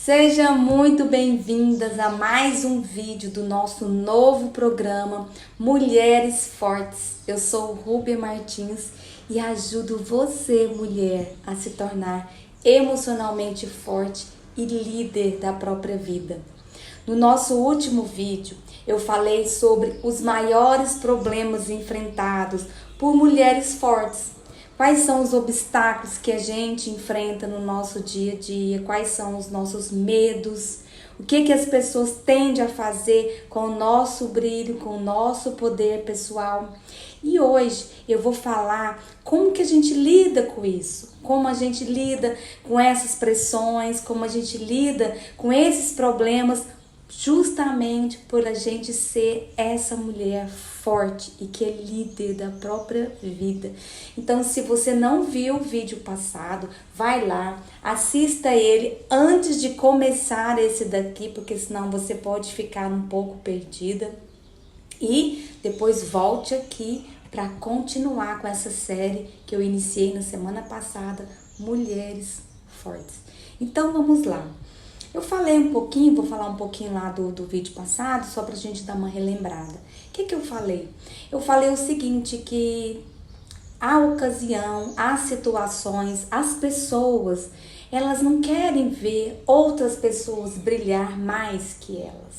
Sejam muito bem-vindas a mais um vídeo do nosso novo programa Mulheres Fortes. Eu sou Rúbia Martins e ajudo você, mulher, a se tornar emocionalmente forte e líder da própria vida. No nosso último vídeo, eu falei sobre os maiores problemas enfrentados por mulheres fortes. Quais são os obstáculos que a gente enfrenta no nosso dia a dia? Quais são os nossos medos? O que as pessoas tendem a fazer com o nosso brilho, com o nosso poder pessoal? E hoje eu vou falar como que a gente lida com isso, como a gente lida com essas pressões, como a gente lida com esses problemas, justamente por a gente ser essa mulher forte e que é líder da própria vida. Então, se você não viu o vídeo passado, vai lá, assista ele antes de começar esse daqui, porque senão você pode ficar um pouco perdida. E depois volte aqui para continuar com essa série que eu iniciei na semana passada, Mulheres Fortes. Então, vamos lá. Eu falei um pouquinho, vou falar um pouquinho lá do vídeo passado, só pra gente dar uma relembrada. O que eu falei? Eu falei o seguinte, que a ocasião, as situações, as pessoas, elas não querem ver outras pessoas brilhar mais que elas.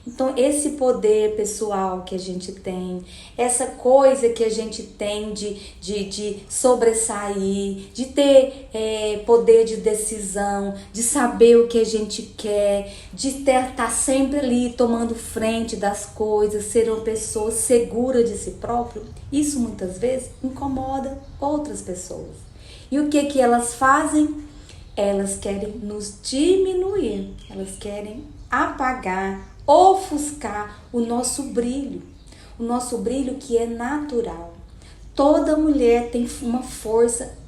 Então, esse poder pessoal que a gente tem, essa coisa que a gente tem de sobressair, de ter poder de decisão, de saber o que a gente quer, de estar sempre ali tomando frente das coisas, ser uma pessoa segura de si próprio, isso muitas vezes incomoda outras pessoas. E o que elas fazem? Elas querem nos diminuir, elas querem apagar, ofuscar o nosso brilho que é natural. Toda mulher tem uma força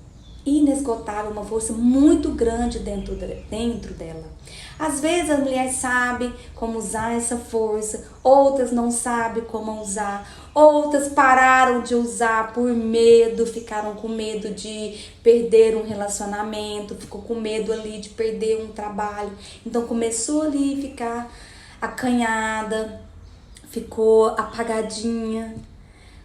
inesgotável, uma força muito grande dentro dela. Às vezes as mulheres sabem como usar essa força, outras não sabem como usar, outras pararam de usar por medo, ficaram com medo de perder um relacionamento, ficou com medo ali de perder um trabalho, então começou ali a ficar acanhada, ficou apagadinha,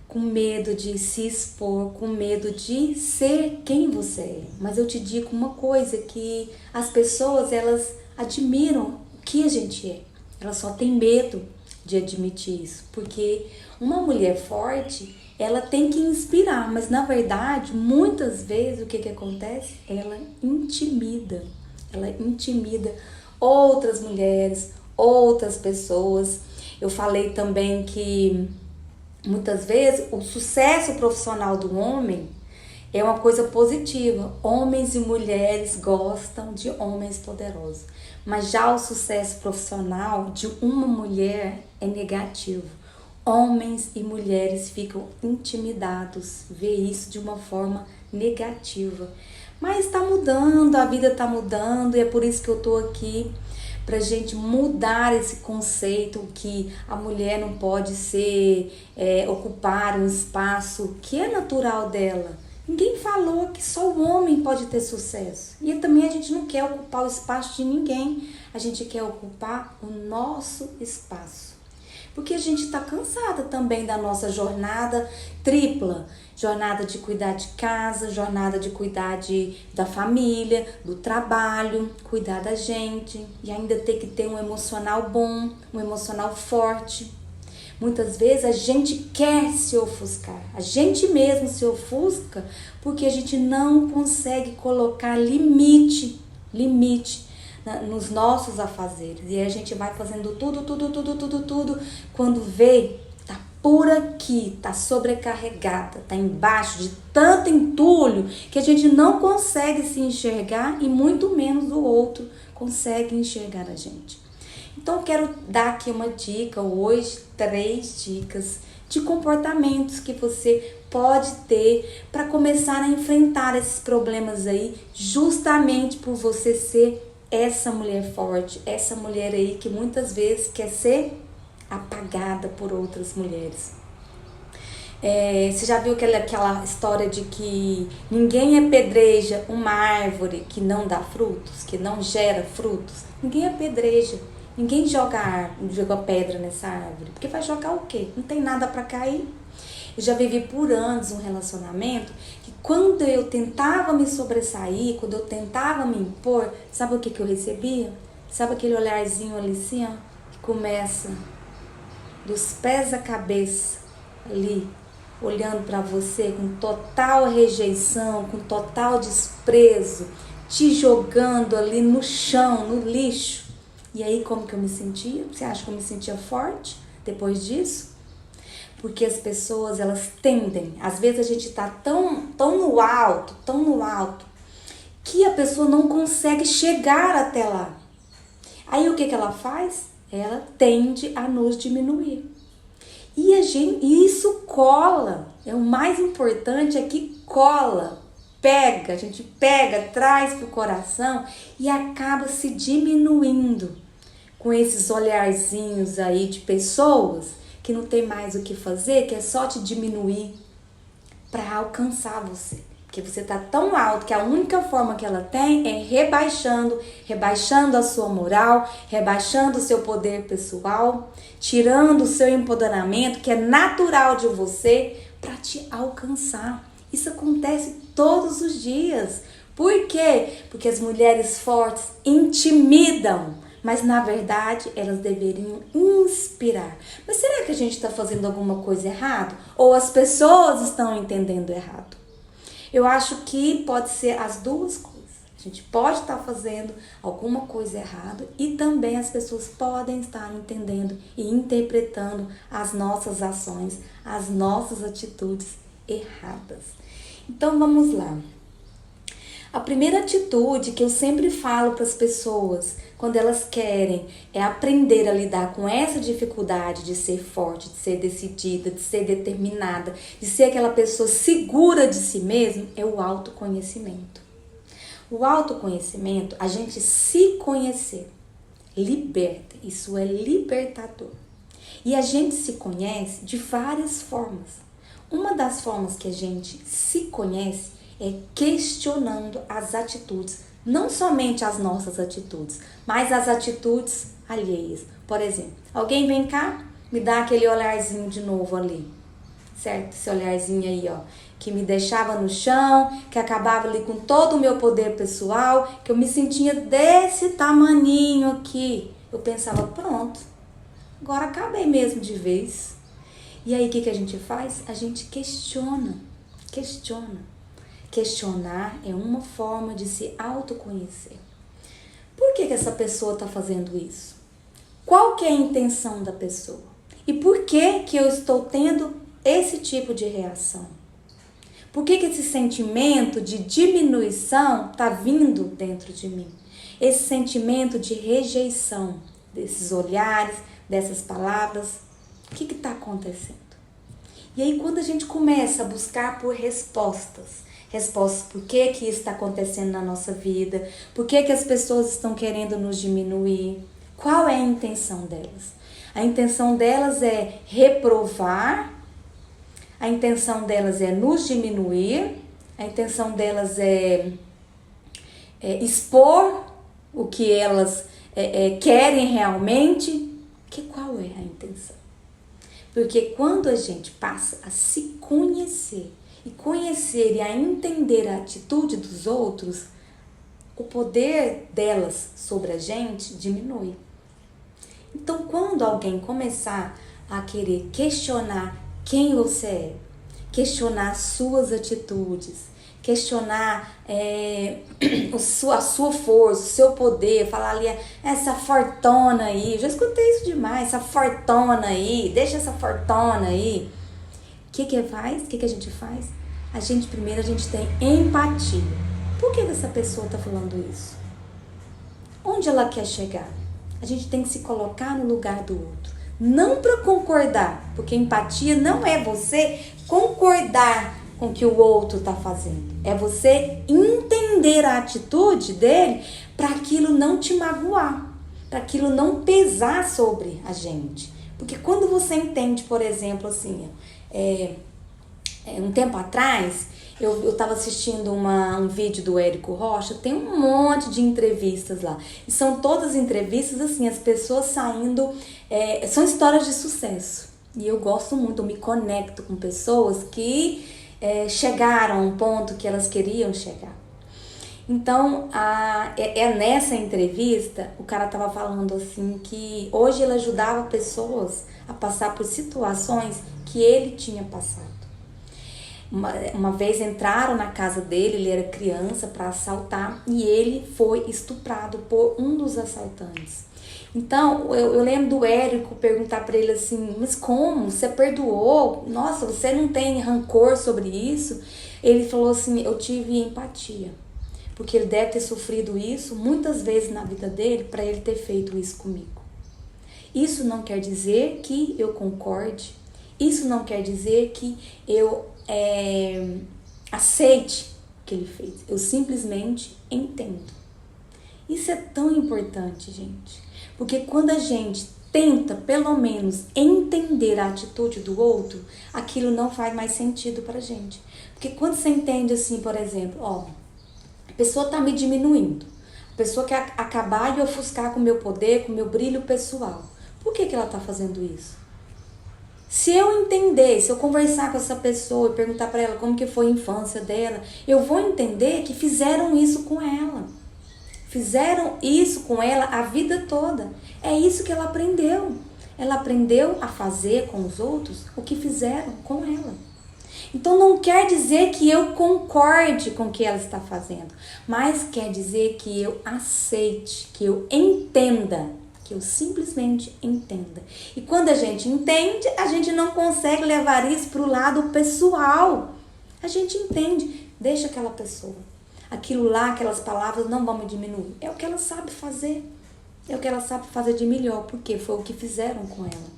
com medo de se expor, com medo de ser quem você é. Mas eu te digo uma coisa, que as pessoas, elas admiram o que a gente é. Elas só têm medo de admitir isso, porque uma mulher forte, ela tem que inspirar, mas na verdade, muitas vezes, o que acontece? Ela intimida outras mulheres, outras pessoas. Eu falei também que muitas vezes o sucesso profissional do homem é uma coisa positiva. Homens e mulheres gostam de homens poderosos. Mas já o sucesso profissional de uma mulher é negativo. Homens e mulheres ficam intimidados, vê isso de uma forma negativa. Mas está mudando, a vida está mudando e é por isso que eu estou aqui, pra gente mudar esse conceito que a mulher não pode ocupar um espaço que é natural dela. Ninguém falou que só o homem pode ter sucesso. E também a gente não quer ocupar o espaço de ninguém. A gente quer ocupar o nosso espaço. Porque a gente está cansada também da nossa jornada tripla. Jornada de cuidar de casa, jornada de cuidar da família, do trabalho, cuidar da gente. E ainda ter que ter um emocional bom, um emocional forte. Muitas vezes a gente quer se ofuscar. A gente mesmo se ofusca porque a gente não consegue colocar limite nos nossos afazeres. E aí a gente vai fazendo tudo. Quando vê, tá por aqui, tá sobrecarregada, tá embaixo de tanto entulho que a gente não consegue se enxergar e muito menos o outro consegue enxergar a gente. Então eu quero dar aqui uma dica hoje, 3 dicas de comportamentos que você pode ter para começar a enfrentar esses problemas aí, justamente por você ser essa mulher forte, essa mulher aí que muitas vezes quer ser apagada por outras mulheres. Você já viu aquela história de que ninguém apedreja uma árvore que não dá frutos, que não gera frutos? Ninguém apedreja, ninguém joga pedra nessa árvore, porque vai jogar o quê? Não tem nada para cair. Eu já vivi por anos um relacionamento que quando eu tentava me sobressair, quando eu tentava me impor, sabe o que eu recebia? Sabe aquele olharzinho ali assim, ó, que começa dos pés à cabeça ali, olhando para você com total rejeição, com total desprezo, te jogando ali no chão, no lixo. E aí como que eu me sentia? Você acha que eu me sentia forte depois disso? Porque as pessoas, elas tendem, às vezes a gente tá tão no alto, que a pessoa não consegue chegar até lá. Aí o que ela faz? Ela tende a nos diminuir. E isso cola. O mais importante é que cola, pega, a gente pega, traz pro coração e acaba se diminuindo com esses olharzinhos aí de pessoas que não tem mais o que fazer, que é só te diminuir para alcançar você. Porque você tá tão alto que a única forma que ela tem é rebaixando a sua moral, rebaixando o seu poder pessoal, tirando o seu empoderamento, que é natural de você, para te alcançar. Isso acontece todos os dias. Por quê? Porque as mulheres fortes intimidam, mas na verdade elas deveriam inspirar. Mas será que a gente está fazendo alguma coisa errada? Ou as pessoas estão entendendo errado? Eu acho que pode ser as duas coisas. A gente pode estar fazendo alguma coisa errada e também as pessoas podem estar entendendo e interpretando as nossas ações, as nossas atitudes erradas. Então vamos lá. A primeira atitude que eu sempre falo para as pessoas quando elas querem aprender a lidar com essa dificuldade de ser forte, de ser decidida, de ser determinada, de ser aquela pessoa segura de si mesma, é o autoconhecimento. O autoconhecimento, a gente se conhecer, liberta, isso é libertador. E a gente se conhece de várias formas. Uma das formas que a gente se conhece é questionando as atitudes, não somente as nossas atitudes, mas as atitudes alheias. Por exemplo, alguém vem cá, me dá aquele olharzinho de novo ali, certo? Esse olharzinho aí, ó, que me deixava no chão, que acabava ali com todo o meu poder pessoal, que eu me sentia desse tamaninho aqui. Eu pensava, pronto, agora acabei mesmo de vez. E aí o que a gente faz? A gente questiona. Questionar é uma forma de se autoconhecer. Por que essa pessoa está fazendo isso? Qual que é a intenção da pessoa? E por que eu estou tendo esse tipo de reação? Por que esse sentimento de diminuição está vindo dentro de mim? Esse sentimento de rejeição, desses olhares, dessas palavras, o que está acontecendo? E aí quando a gente começa a buscar por respostas por que isso está acontecendo na nossa vida, por que as pessoas estão querendo nos diminuir, qual é a intenção delas? A intenção delas é reprovar, a intenção delas é nos diminuir, a intenção delas é expor o que elas querem realmente. Qual é a intenção? Porque quando a gente passa a se conhecer e a entender a atitude dos outros, o poder delas sobre a gente diminui. Então, quando alguém começar a querer questionar quem você é, questionar suas atitudes, questionar a sua força, o seu poder, falar ali, essa fortona aí, eu já escutei isso demais, essa fortona aí, deixa essa fortona aí. O que a gente faz? Primeiro a gente tem empatia. Por que essa pessoa está falando isso? Onde ela quer chegar? A gente tem que se colocar no lugar do outro. Não para concordar, porque empatia não é você concordar com o que o outro está fazendo. É você entender a atitude dele para aquilo não te magoar, para aquilo não pesar sobre a gente. Porque quando você entende, por exemplo, assim, um tempo atrás, eu estava assistindo um vídeo do Érico Rocha, tem um monte de entrevistas lá. E são todas entrevistas, assim, as pessoas saindo, são histórias de sucesso. E eu gosto muito, eu me conecto com pessoas que chegaram a um ponto que elas queriam chegar. Então, nessa entrevista, o cara estava falando assim que hoje ele ajudava pessoas a passar por situações que ele tinha passado. Uma vez entraram na casa dele, ele era criança, para assaltar, e ele foi estuprado por um dos assaltantes. Então, eu lembro do Érico perguntar para ele assim, mas como? Você perdoou? Nossa, você não tem rancor sobre isso? Ele falou assim, eu tive empatia. Porque ele deve ter sofrido isso muitas vezes na vida dele para ele ter feito isso comigo. Isso não quer dizer que eu concorde, isso não quer dizer que eu aceite o que ele fez. Eu simplesmente entendo. Isso é tão importante, gente. Porque quando a gente tenta, pelo menos, entender a atitude do outro, aquilo não faz mais sentido pra gente. Porque quando você entende assim, por exemplo, a pessoa tá me diminuindo, a pessoa quer acabar de ofuscar com o meu poder, com o meu brilho pessoal. Por que ela tá fazendo isso? Se eu entender, se eu conversar com essa pessoa e perguntar para ela como que foi a infância dela, eu vou entender que fizeram isso com ela. Fizeram isso com ela a vida toda. É isso que ela aprendeu. Ela aprendeu a fazer com os outros o que fizeram com ela. Então não quer dizer que eu concorde com o que ela está fazendo, mas quer dizer que eu aceite, que eu entenda, que eu simplesmente entenda. E quando a gente entende, a gente não consegue levar isso para o lado pessoal. A gente entende, deixa aquela pessoa. Aquilo lá, aquelas palavras não vão me diminuir. É o que ela sabe fazer. É o que ela sabe fazer de melhor, porque foi o que fizeram com ela.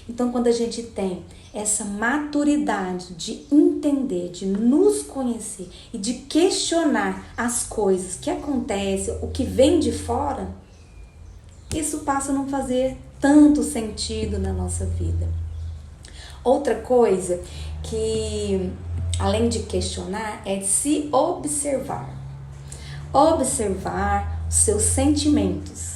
Então, quando a gente tem essa maturidade de entender, de nos conhecer e de questionar as coisas que acontecem, o que vem de fora, isso passa a não fazer tanto sentido na nossa vida. Outra coisa que, além de questionar, é se observar. Observar os seus sentimentos.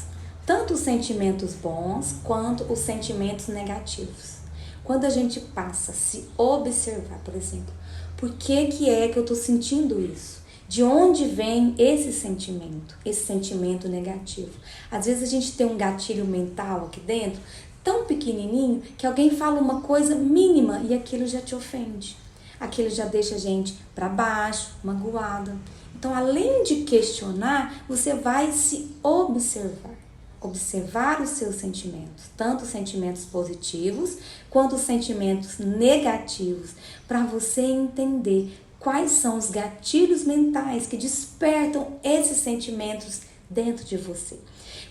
Tanto os sentimentos bons quanto os sentimentos negativos. Quando a gente passa a se observar, por exemplo, por que é que eu estou sentindo isso? De onde vem esse sentimento negativo? Às vezes a gente tem um gatilho mental aqui dentro, tão pequenininho, que alguém fala uma coisa mínima e aquilo já te ofende. Aquilo já deixa a gente para baixo, magoada. Então, além de questionar, você vai se observar. Observar os seus sentimentos, tanto os sentimentos positivos quanto os sentimentos negativos, para você entender quais são os gatilhos mentais que despertam esses sentimentos dentro de você.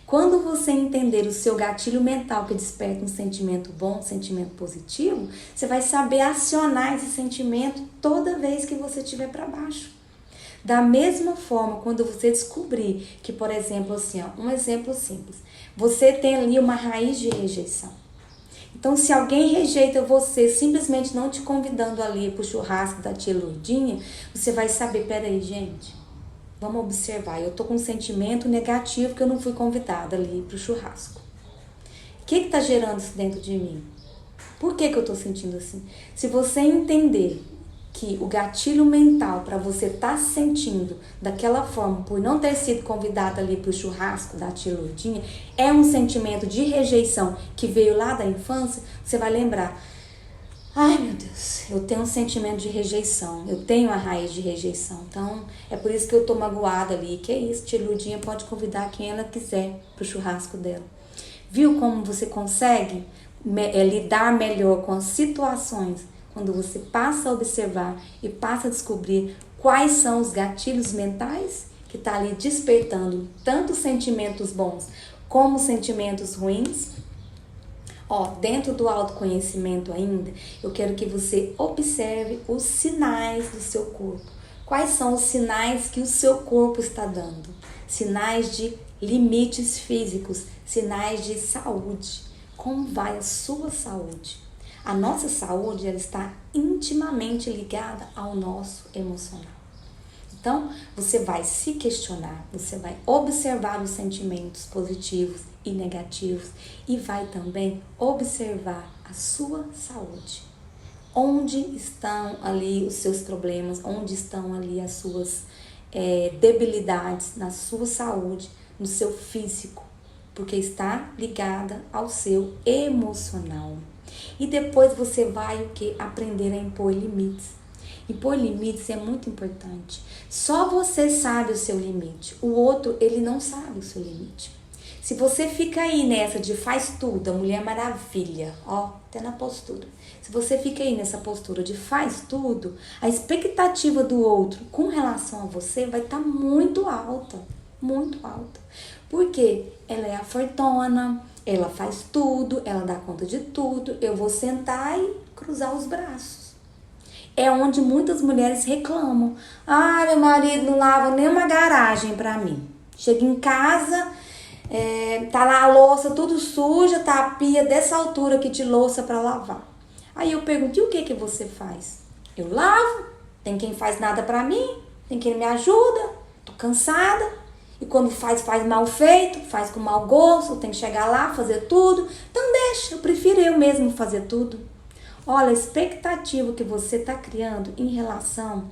Quando você entender o seu gatilho mental que desperta um sentimento bom, um sentimento positivo, você vai saber acionar esse sentimento toda vez que você estiver para baixo. Da mesma forma, quando você descobrir que, por exemplo, assim, um exemplo simples, você tem ali uma raiz de rejeição. Então, se alguém rejeita você, simplesmente não te convidando ali para o churrasco da tia Lourdinha, você vai saber, peraí, gente, vamos observar, eu tô com um sentimento negativo que eu não fui convidada ali para o churrasco. O que está gerando isso dentro de mim? Por que eu tô sentindo assim? Se você entender que o gatilho mental para você estar se sentindo daquela forma, por não ter sido convidada ali para o churrasco da tia Lourdinha, é um sentimento de rejeição que veio lá da infância, você vai lembrar, ai meu Deus, eu tenho um sentimento de rejeição, eu tenho a raiz de rejeição, então é por isso que eu tô magoada ali, que é isso, tia Lourdinha pode convidar quem ela quiser para o churrasco dela. Viu como você consegue lidar melhor com as situações quando você passa a observar e passa a descobrir quais são os gatilhos mentais que tá ali despertando tanto sentimentos bons como sentimentos ruins? Dentro do autoconhecimento ainda, eu quero que você observe os sinais do seu corpo. Quais são os sinais que o seu corpo está dando? Sinais de limites físicos, sinais de saúde. Como vai a sua saúde? A nossa saúde, ela está intimamente ligada ao nosso emocional. Então, você vai se questionar, você vai observar os sentimentos positivos e negativos e vai também observar a sua saúde. Onde estão ali os seus problemas, onde estão ali as suas debilidades na sua saúde, no seu físico, porque está ligada ao seu emocional. E depois você vai o que? Aprender a impor limites. Impor limites é muito importante. Só você sabe o seu limite. O outro, ele não sabe o seu limite. Se você fica aí nessa de faz tudo, a Mulher Maravilha, ó, até na postura. Se você fica aí nessa postura de faz tudo, a expectativa do outro com relação a você vai estar muito alta. Muito alta. Porque ela é a fortuna, ela faz tudo, ela dá conta de tudo. Eu vou sentar e cruzar os braços. É onde muitas mulheres reclamam. Ah, meu marido não lava nem uma garagem pra mim. Chega em casa, tá lá a louça tudo suja, tá a pia dessa altura aqui de louça pra lavar. Aí eu pergunto, e o que você faz? Eu lavo, tem quem faz nada pra mim, tem quem me ajuda, tô cansada. E quando faz mal feito, faz com mau gosto, tem que chegar lá, fazer tudo. Então deixa, eu prefiro eu mesmo fazer tudo. Olha, a expectativa que você está criando em relação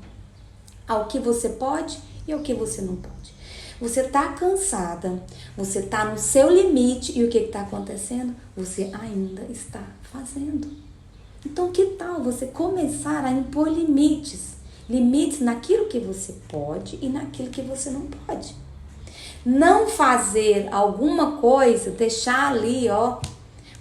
ao que você pode e ao que você não pode. Você está cansada, você está no seu limite e o que está acontecendo? Você ainda está fazendo. Então, que tal você começar a impor limites? Limites naquilo que você pode e naquilo que você não pode. Não fazer alguma coisa, deixar ali, ó,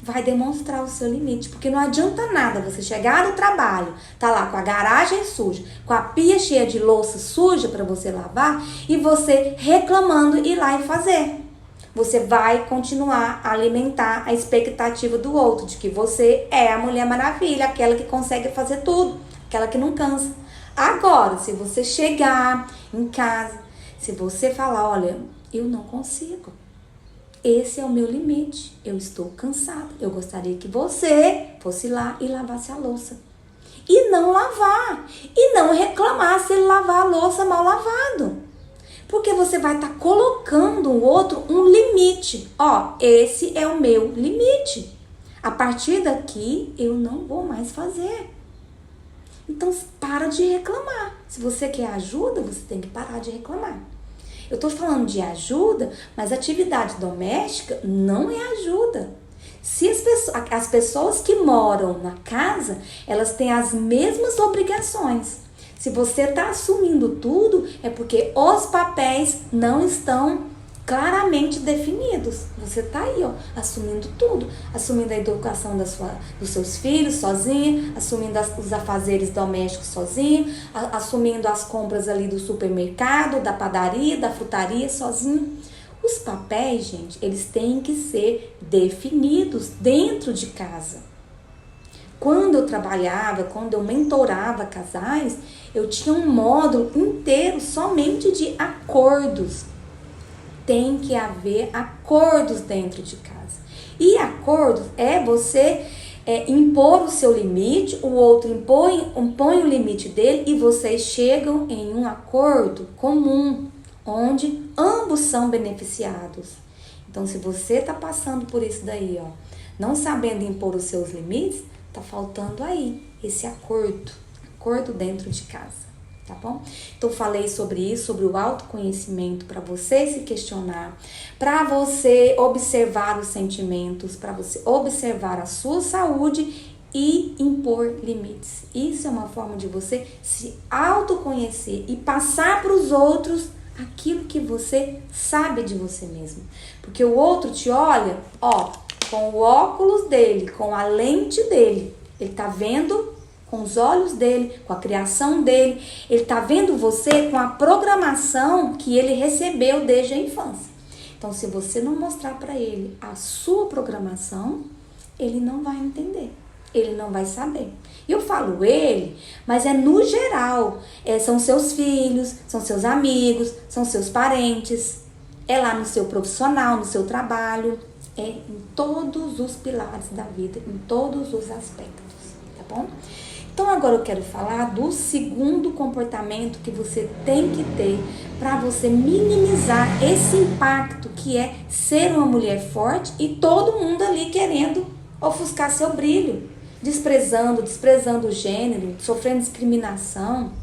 vai demonstrar o seu limite, porque não adianta nada você chegar no trabalho, tá lá com a garagem suja, com a pia cheia de louça suja para você lavar e você reclamando ir lá e fazer. Você vai continuar a alimentar a expectativa do outro, de que você é a Mulher Maravilha, aquela que consegue fazer tudo, aquela que não cansa. Agora, se você chegar em casa, se você falar, olha, eu não consigo. Esse é o meu limite. Eu estou cansada. Eu gostaria que você fosse lá e lavasse a louça. E não lavar. E não reclamar se ele lavar a louça mal lavado. Porque você vai estar colocando o outro um limite. Ó, esse é o meu limite. A partir daqui, eu não vou mais fazer. Então, para de reclamar. Se você quer ajuda, você tem que parar de reclamar. Eu tô falando de ajuda, mas atividade doméstica não é ajuda. Se as pessoas que moram na casa, elas têm as mesmas obrigações. Se você tá assumindo tudo, é porque os papéis não estão claramente definidos. Você tá aí, ó, assumindo tudo. Assumindo a educação dos seus filhos sozinha, assumindo os afazeres domésticos sozinha, assumindo as compras ali do supermercado, da padaria, da frutaria sozinha. Os papéis, gente, eles têm que ser definidos dentro de casa. Quando eu trabalhava, quando eu mentorava casais, eu tinha um módulo inteiro somente de acordos. Tem que haver acordos dentro de casa. E acordos é você impor o seu limite, o outro impõe o limite dele e vocês chegam em um acordo comum, onde ambos são beneficiados. Então, se você está passando por isso daí, ó, não sabendo impor os seus limites, tá faltando aí esse acordo dentro de casa. Tá bom? Então, falei sobre isso, sobre o autoconhecimento, para você se questionar, para você observar os sentimentos, para você observar a sua saúde e impor limites. Isso é uma forma de você se autoconhecer e passar para os outros aquilo que você sabe de você mesmo. Porque o outro te olha, ó, com o óculos dele, com a lente dele, ele tá vendo com os olhos dele, com a criação dele, ele tá vendo você com a programação que ele recebeu desde a infância. Então, se você não mostrar para ele a sua programação, ele não vai entender, ele não vai saber. Eu falo ele, mas é no geral, são seus filhos, são seus amigos, são seus parentes, é lá no seu profissional, no seu trabalho, é em todos os pilares da vida, em todos os aspectos. bom? Então agora eu quero falar do segundo comportamento que você tem que ter para você minimizar esse impacto que é ser uma mulher forte e todo mundo ali querendo ofuscar seu brilho, desprezando o gênero, sofrendo discriminação,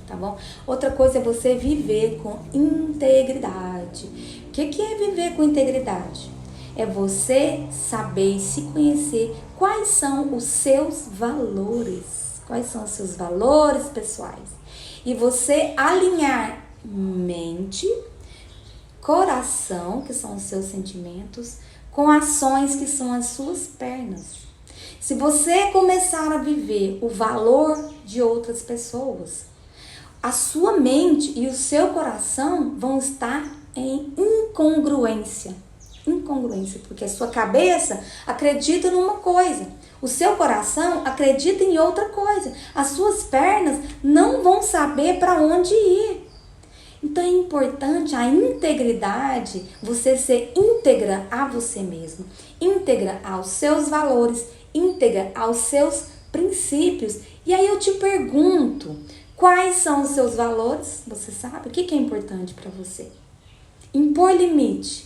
tá bom? Outra coisa é você viver com integridade. O que é viver com integridade? É você saber e se conhecer quais são os seus valores. Quais são os seus valores pessoais. E você alinhar mente, coração, que são os seus sentimentos, com ações que são as suas pernas. Se você começar a viver o valor de outras pessoas, a sua mente e o seu coração vão estar em incongruência. Incongruência, porque a sua cabeça acredita numa coisa, o seu coração acredita em outra coisa, as suas pernas não vão saber para onde ir. Então é importante a integridade, você ser íntegra a você mesmo, íntegra aos seus valores, íntegra aos seus princípios. E aí eu te pergunto, quais são os seus valores? Você sabe? O que é importante para você? Impor limite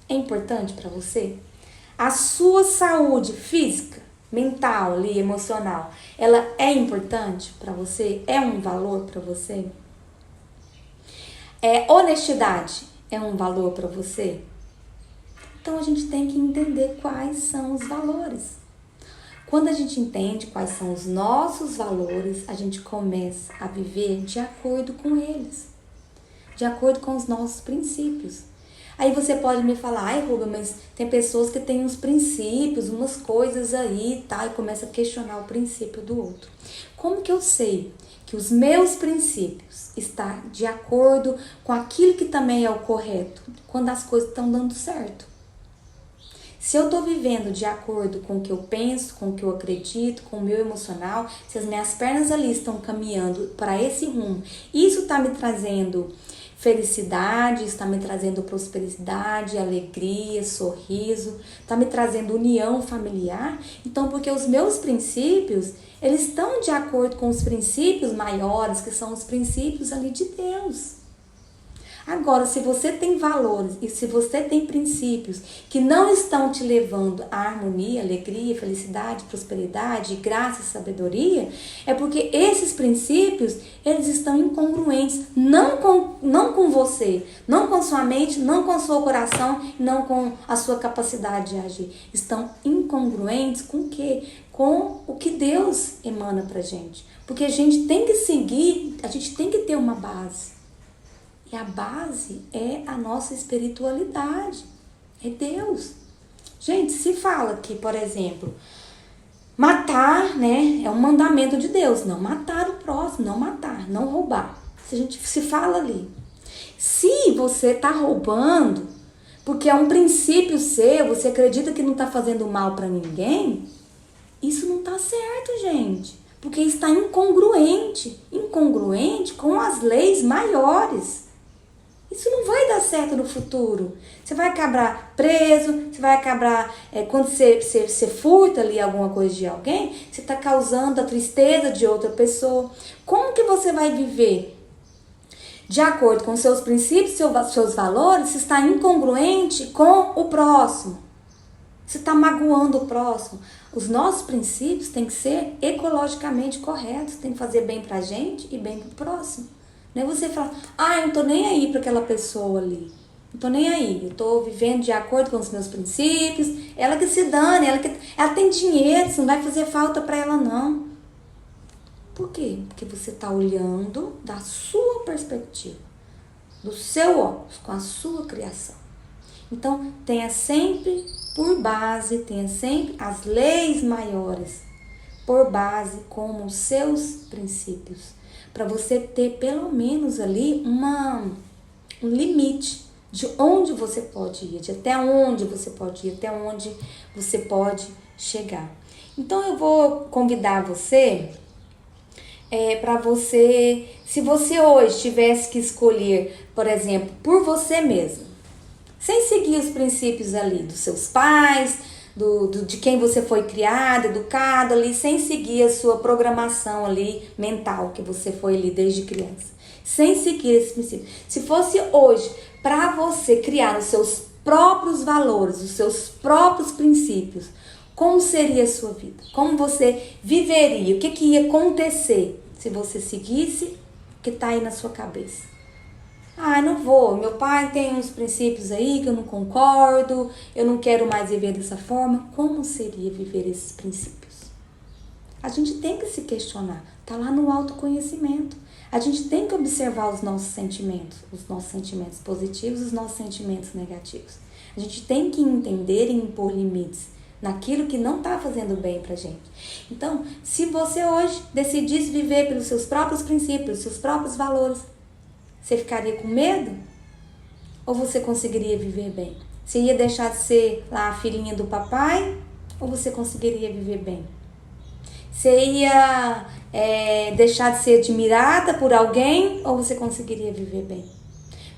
é importante para você? A sua saúde física, mental e emocional, ela é importante para você? É um valor para você? Honestidade é um valor para você? Então a gente tem que entender quais são os valores. Quando a gente entende quais são os nossos valores, a gente começa a viver de acordo com eles, de acordo com os nossos princípios. Aí você pode me falar, ai Rubia, mas tem pessoas que têm uns princípios, umas coisas aí, tá? E começa a questionar o princípio do outro. Como que eu sei que os meus princípios estão de acordo com aquilo que também é o correto, quando as coisas estão dando certo? Se eu estou vivendo de acordo com o que eu penso, com o que eu acredito, com o meu emocional, se as minhas pernas ali estão caminhando para esse rumo, isso está me trazendo felicidade, está me trazendo prosperidade, alegria, sorriso, está me trazendo união familiar. Então, porque os meus princípios, eles estão de acordo com os princípios maiores, que são os princípios ali de Deus. Agora, se você tem valores e se você tem princípios que não estão te levando à harmonia, alegria, felicidade, prosperidade, graça e sabedoria, é porque esses princípios, eles estão incongruentes, não com você, não com sua mente, não com o seu coração, não com a sua capacidade de agir. Estão incongruentes com o quê? Com o que Deus emana pra gente. Porque a gente tem que seguir, a gente tem que ter uma base. E a base é a nossa espiritualidade, é Deus. Gente, se fala que, por exemplo, matar, né, é um mandamento de Deus. Não matar o próximo, não matar, não roubar. Se a gente se fala ali. Se você está roubando, porque é um princípio seu, você acredita que não está fazendo mal para ninguém, isso não está certo, gente. Porque está incongruente com as leis maiores. Isso não vai dar certo no futuro. Você vai acabar preso, você vai acabar... quando você furta ali alguma coisa de alguém, você está causando a tristeza de outra pessoa. Como que você vai viver? De acordo com seus princípios, seus valores, você está incongruente com o próximo. Você está magoando o próximo. Os nossos princípios têm que ser ecologicamente corretos. Tem que fazer bem pra gente e bem pro próximo. Não é você falar, eu não tô nem aí para aquela pessoa ali. Não tô nem aí. Eu tô vivendo de acordo com os meus princípios. Ela que se dane, ela tem dinheiro, isso não vai fazer falta para ela não. Por quê? Porque você tá olhando da sua perspectiva, do seu óculos, com a sua criação. Então, tenha sempre por base, tenha sempre as leis maiores por base como os seus princípios. Para você ter pelo menos ali um limite de onde você pode ir, de até onde você pode ir, até onde você pode chegar. Então eu vou convidar você para você, se você hoje tivesse que escolher, por exemplo, por você mesmo, sem seguir os princípios ali dos seus pais, de quem você foi criado, educado ali, sem seguir a sua programação ali mental que você foi ali desde criança. Sem seguir esse princípio. Se fosse hoje para você criar os seus próprios valores, os seus próprios princípios, como seria a sua vida? Como você viveria? O que ia acontecer se você seguisse o que está aí na sua cabeça? Ah, não vou. Meu pai tem uns princípios aí que eu não concordo, eu não quero mais viver dessa forma. Como seria viver esses princípios? A gente tem que se questionar. Tá lá no autoconhecimento. A gente tem que observar os nossos sentimentos positivos e os nossos sentimentos negativos. A gente tem que entender e impor limites naquilo que não está fazendo bem pra gente. Então, se você hoje decidisse viver pelos seus próprios princípios, seus próprios valores, você ficaria com medo? Ou você conseguiria viver bem? Você ia deixar de ser lá a filhinha do papai? Ou você conseguiria viver bem? Você ia deixar de ser admirada por alguém? Ou você conseguiria viver bem?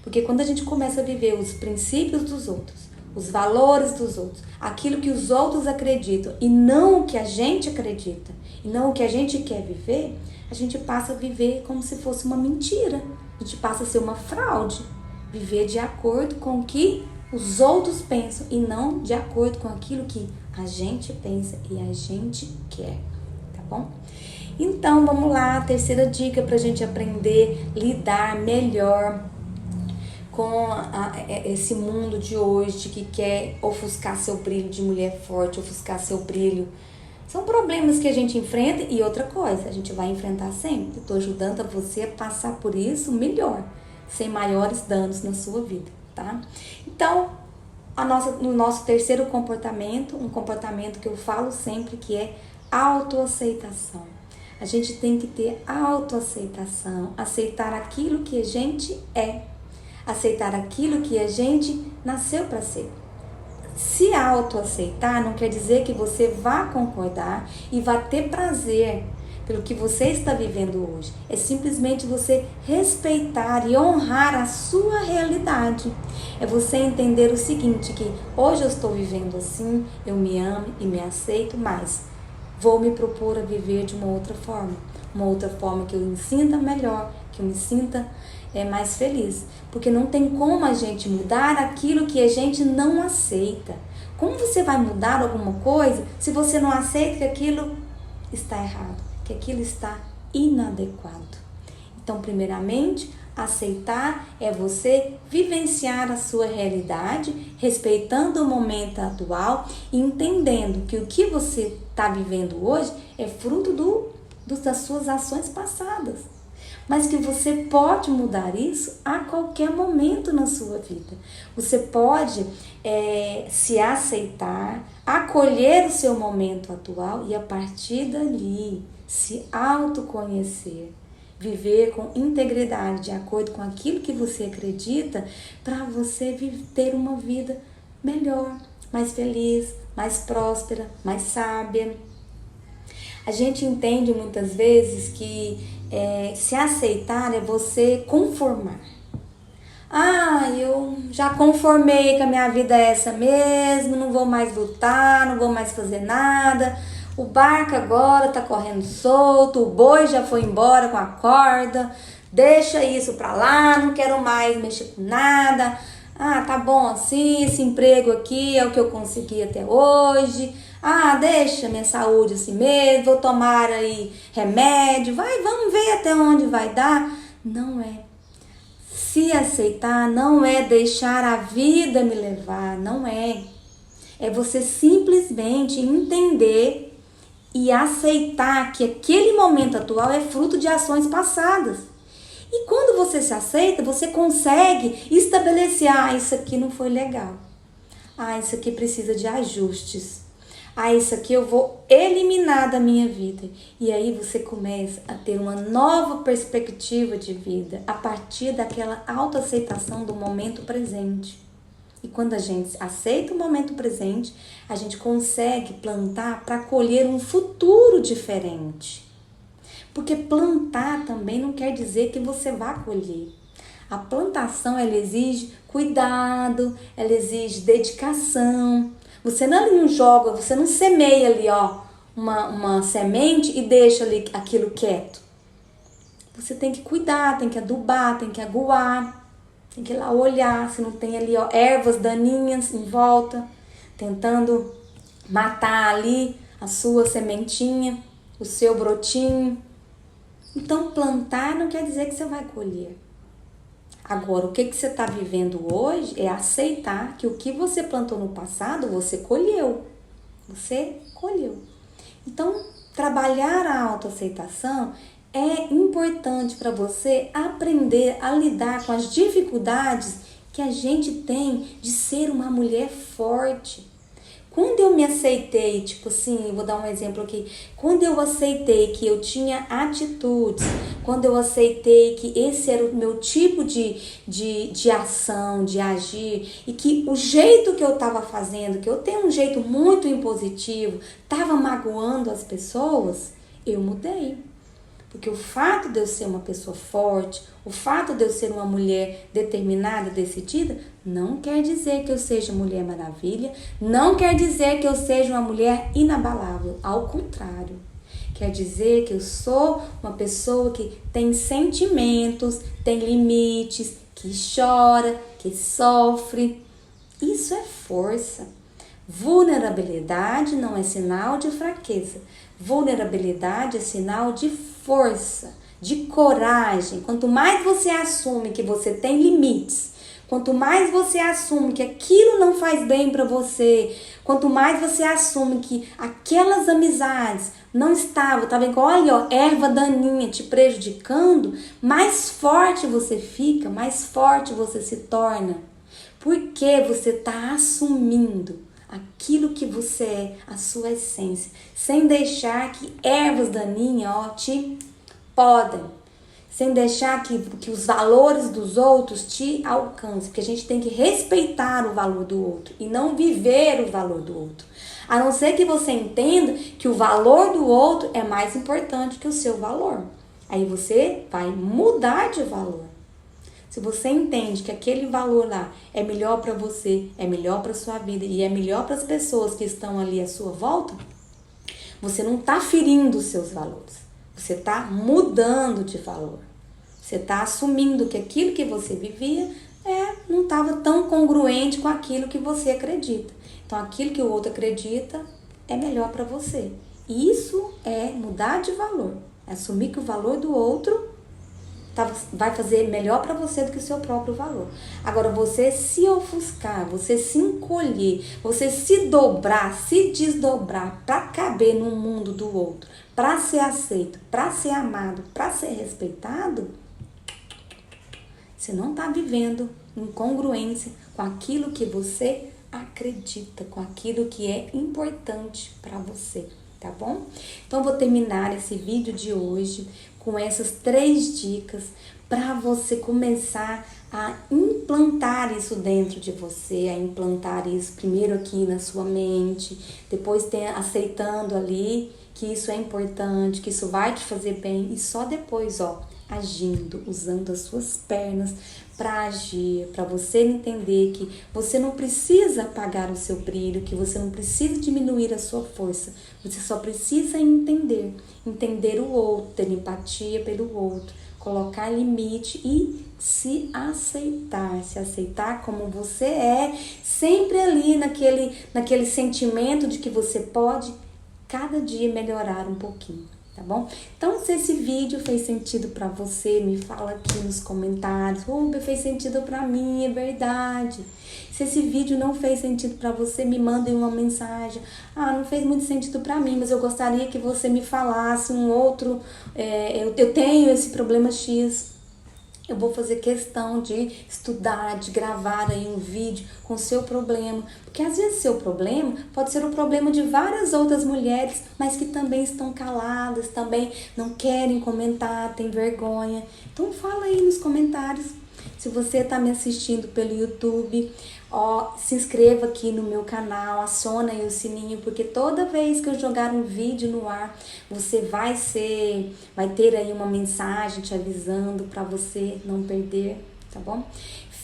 Porque quando a gente começa a viver os princípios dos outros, os valores dos outros, aquilo que os outros acreditam e não o que a gente acredita, e não o que a gente quer viver, a gente passa a viver como se fosse uma mentira. A gente passa a ser uma fraude. Viver de acordo com o que os outros pensam e não de acordo com aquilo que a gente pensa e a gente quer. Tá bom? Então, vamos lá. A terceira dica pra gente aprender a lidar melhor com esse mundo de hoje que quer ofuscar seu brilho de mulher forte, ofuscar seu brilho. São problemas que a gente enfrenta e outra coisa, a gente vai enfrentar sempre. Estou ajudando a você a passar por isso melhor, sem maiores danos na sua vida, tá? Então, no nosso terceiro comportamento, um comportamento que eu falo sempre que é autoaceitação. A gente tem que ter autoaceitação, aceitar aquilo que a gente é, aceitar aquilo que a gente nasceu para ser. Se autoaceitar não quer dizer que você vá concordar e vá ter prazer pelo que você está vivendo hoje. É simplesmente você respeitar e honrar a sua realidade. É você entender o seguinte, que hoje eu estou vivendo assim, eu me amo e me aceito, mas vou me propor a viver de uma outra forma que eu me sinta melhor, que eu me sinta mais feliz, porque não tem como a gente mudar aquilo que a gente não aceita. Como você vai mudar alguma coisa se você não aceita que aquilo está errado, que aquilo está inadequado? Então, primeiramente, aceitar é você vivenciar a sua realidade, respeitando o momento atual e entendendo que o que você está vivendo hoje é fruto das suas ações passadas. Mas que você pode mudar isso a qualquer momento na sua vida. Você pode se aceitar, acolher o seu momento atual e a partir dali se autoconhecer, viver com integridade, de acordo com aquilo que você acredita, para você ter uma vida melhor, mais feliz, mais próspera, mais sábia. A gente entende muitas vezes que se aceitar é você conformar. Ah, eu já conformei que a minha vida é essa mesmo, não vou mais lutar, não vou mais fazer nada. O barco agora tá correndo solto, o boi já foi embora com a corda. Deixa isso pra lá, não quero mais mexer com nada. Ah, tá bom assim, esse emprego aqui é o que eu consegui até hoje. Ah, deixa minha saúde assim mesmo, vou tomar aí remédio, vamos ver até onde vai dar. Não é. Se aceitar não é deixar a vida me levar, não é. É você simplesmente entender e aceitar que aquele momento atual é fruto de ações passadas. E quando você se aceita, você consegue estabelecer, isso aqui não foi legal. Isso aqui precisa de ajustes. Isso aqui eu vou eliminar da minha vida. E aí você começa a ter uma nova perspectiva de vida a partir daquela autoaceitação do momento presente. E quando a gente aceita o momento presente, a gente consegue plantar para colher um futuro diferente. Porque plantar também não quer dizer que você vá colher. A plantação, ela exige cuidado, ela exige dedicação. Você não joga, você não semeia ali, ó, uma semente e deixa ali aquilo quieto. Você tem que cuidar, tem que adubar, tem que aguar, tem que ir lá olhar se não tem ali, ó, ervas daninhas em volta, tentando matar ali a sua sementinha, o seu brotinho. Então, plantar não quer dizer que você vai colher. Agora, o que você está vivendo hoje é aceitar que o que você plantou no passado, você colheu. Você colheu. Então, trabalhar a autoaceitação é importante para você aprender a lidar com as dificuldades que a gente tem de ser uma mulher forte. Quando eu me aceitei, tipo assim, vou dar um exemplo aqui. Quando eu aceitei que eu tinha atitudes, quando eu aceitei que esse era o meu tipo de ação, de agir, e que o jeito que eu estava fazendo, que eu tenho um jeito muito impositivo, estava magoando as pessoas, eu mudei. Porque o fato de eu ser uma pessoa forte, o fato de eu ser uma mulher determinada, decidida, não quer dizer que eu seja Mulher Maravilha, não quer dizer que eu seja uma mulher inabalável. Ao contrário, quer dizer que eu sou uma pessoa que tem sentimentos, tem limites, que chora, que sofre. Isso é força. Vulnerabilidade não é sinal de fraqueza. Vulnerabilidade é sinal de força, de coragem. Quanto mais você assume que você tem limites, quanto mais você assume que aquilo não faz bem para você, quanto mais você assume que aquelas amizades não estavam igual, olha, ó, erva daninha te prejudicando, mais forte você fica, mais forte você se torna. Porque você está assumindo aquilo que você é, a sua essência, sem deixar que ervas daninhas, ó, te podem, sem deixar que os valores dos outros te alcancem, porque a gente tem que respeitar o valor do outro e não viver o valor do outro. A não ser que você entenda que o valor do outro é mais importante que o seu valor. Aí você vai mudar de valor. Se você entende que aquele valor lá é melhor para você, é melhor para sua vida e é melhor para as pessoas que estão ali à sua volta, você não está ferindo os seus valores. Você está mudando de valor. Você está assumindo que aquilo que você vivia não estava tão congruente com aquilo que você acredita. Então, aquilo que o outro acredita é melhor para você. E isso é mudar de valor. É assumir que o valor do outro vai fazer melhor para você do que o seu próprio valor. Agora, você se ofuscar, você se encolher, você se dobrar, se desdobrar para caber no mundo do outro, para ser aceito, para ser amado, para ser respeitado, você não está vivendo em congruência com aquilo que você acredita, com aquilo que é importante para você, tá bom? Então, eu vou terminar esse vídeo de hoje com essas 3 dicas para você começar a implantar isso dentro de você, a implantar isso primeiro aqui na sua mente, depois aceitando ali que isso é importante, que isso vai te fazer bem e só depois, ó, agindo, usando as suas pernas para agir, para você entender que você não precisa apagar o seu brilho, que você não precisa diminuir a sua força, você só precisa entender o outro, ter empatia pelo outro, colocar limite e se aceitar como você é, sempre ali naquele sentimento de que você pode cada dia melhorar um pouquinho. Tá bom? Então, se esse vídeo fez sentido pra você, me fala aqui nos comentários. Fez sentido pra mim, é verdade. Se esse vídeo não fez sentido pra você, me mandem uma mensagem. Não fez muito sentido pra mim, mas eu gostaria que você me falasse um outro. Eu tenho esse problema X. Eu vou fazer questão de estudar, de gravar aí um vídeo com o seu problema. Porque às vezes seu problema pode ser o problema de várias outras mulheres, mas que também estão caladas, também não querem comentar, têm vergonha. Então fala aí nos comentários. Se você está me assistindo pelo YouTube, se inscreva aqui no meu canal, aciona aí o sininho, porque toda vez que eu jogar um vídeo no ar, você vai ter aí uma mensagem te avisando para você não perder, tá bom?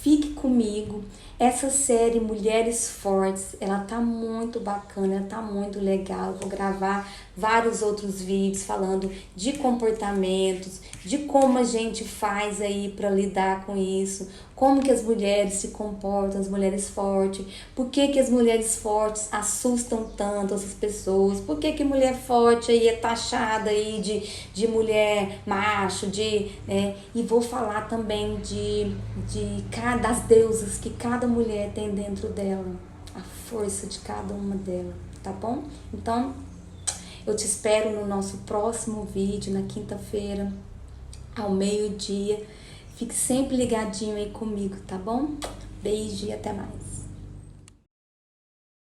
fique comigo. Essa série Mulheres Fortes, ela tá muito bacana, ela tá muito legal. Eu vou gravar vários outros vídeos falando de comportamentos, de como a gente faz aí para lidar com isso, como que as mulheres se comportam, as mulheres fortes, por que que as mulheres fortes assustam tanto essas pessoas, por que que mulher forte aí é taxada aí de mulher macho, e vou falar também das deusas que cada mulher tem dentro dela, a força de cada uma delas, tá bom? Então, eu te espero no nosso próximo vídeo, na quinta-feira, ao meio-dia. Fique sempre ligadinho aí comigo, tá bom? Beijo e até mais.